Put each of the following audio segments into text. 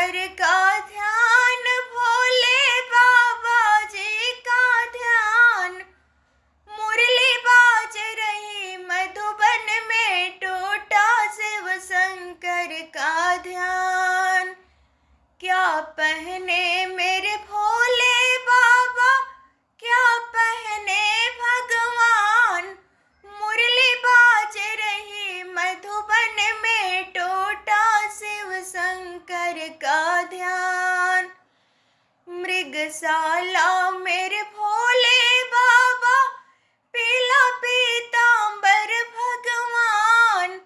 शंकर का ध्यान, भोले बाबा जी का ध्यान। मुरली बाज रही मधुबन में, टूटा शिव शंकर का ध्यान। क्या पहने मेरे भोले बाबा, क्या पहने भगवान। मुरली बाज रही मधुबन में, टूटा शिव शंकर का ध्यान। मृगशाला मेरे भोले बाबा, पीला पीतांबर भगवान।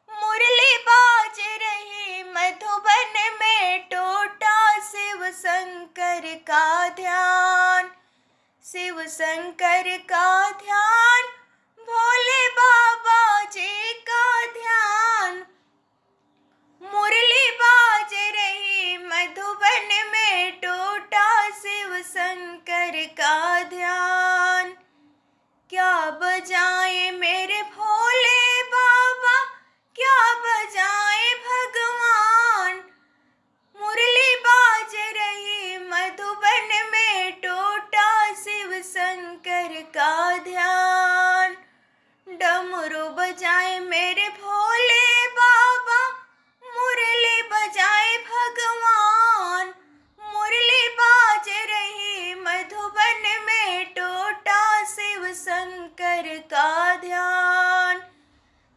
मुरली बाज रही मधुबन में, टूटा शिव शंकर का ध्यान। शिव शंकर का ध्यान, भोले बाबा जी का ध्यान। मुरली बाज रही मधुबन में, टूटा शिव शंकर का ध्यान। क्या बजाए मेरे भोले बाबा, क्या बजाए भगवान। मुरली बाज रही मधुबन में, टूटा शिव शंकर का ध्यान। डमरू बजाए मेरे भोले बाबा, मुरली बजाए भगवान। मुरली बाज रही मधुबन में, टूटा शिव शंकर का ध्यान।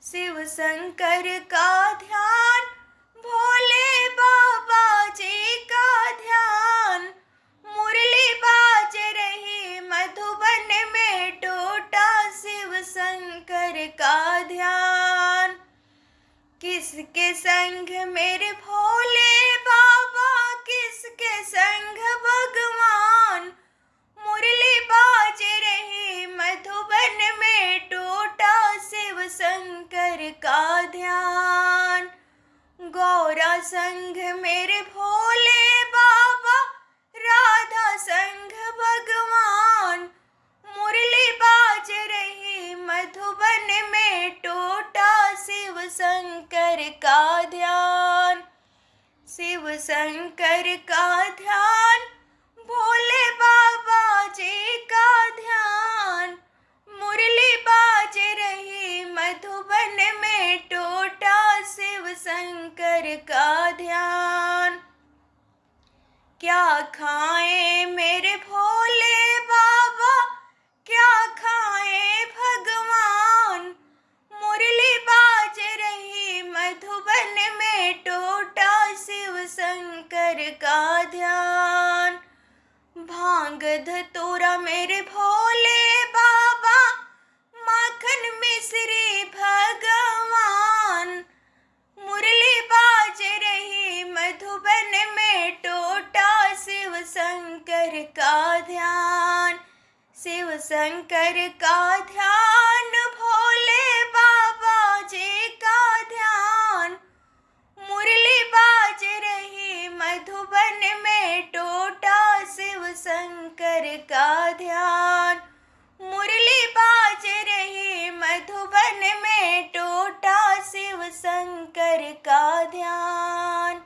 शिव शंकर का ध्यान, भोले बाबा जी का ध्यान। मुरली बाज रही मधुबन में, टूटा शिव शंकर का ध्यान। किसके संग मेरे भोले बाबा, किसके संग भगवान। मुरली बाज रही मधुबन में, टूटा शिव शंकर का ध्यान। गौरा संग मेरे भोले बाबा, राधा संग भगवान। मुरली बाज रही मधुबन में, टूटा शिव शंकर का ध्यान। शिव शंकर का ध्यान, भोले बाबा जी का ध्यान। मुरली बाज रही मधुबन में, टूटा शिव शंकर का ध्यान। क्या खाए मेरे भोले बाबा, क्या खाए भगवान। मुरली बाज रही मधुबन में, टूटा शिव शंकर का ध्यान। भांग धतूरा मेरे भोले बाबा, माखन मिश्री भगवान। मुरली बाज रही मधुबन में, टूटा शिव शंकर का ध्यान। शिव शंकर का ध्यान, भोले बाबा जी का ध्यान। मुरली बाज रही मधुबन में, टूटा शिव शंकर का ध्यान। मुरली बाज रही मधुबन में, टूटा शिव शंकर का ध्यान।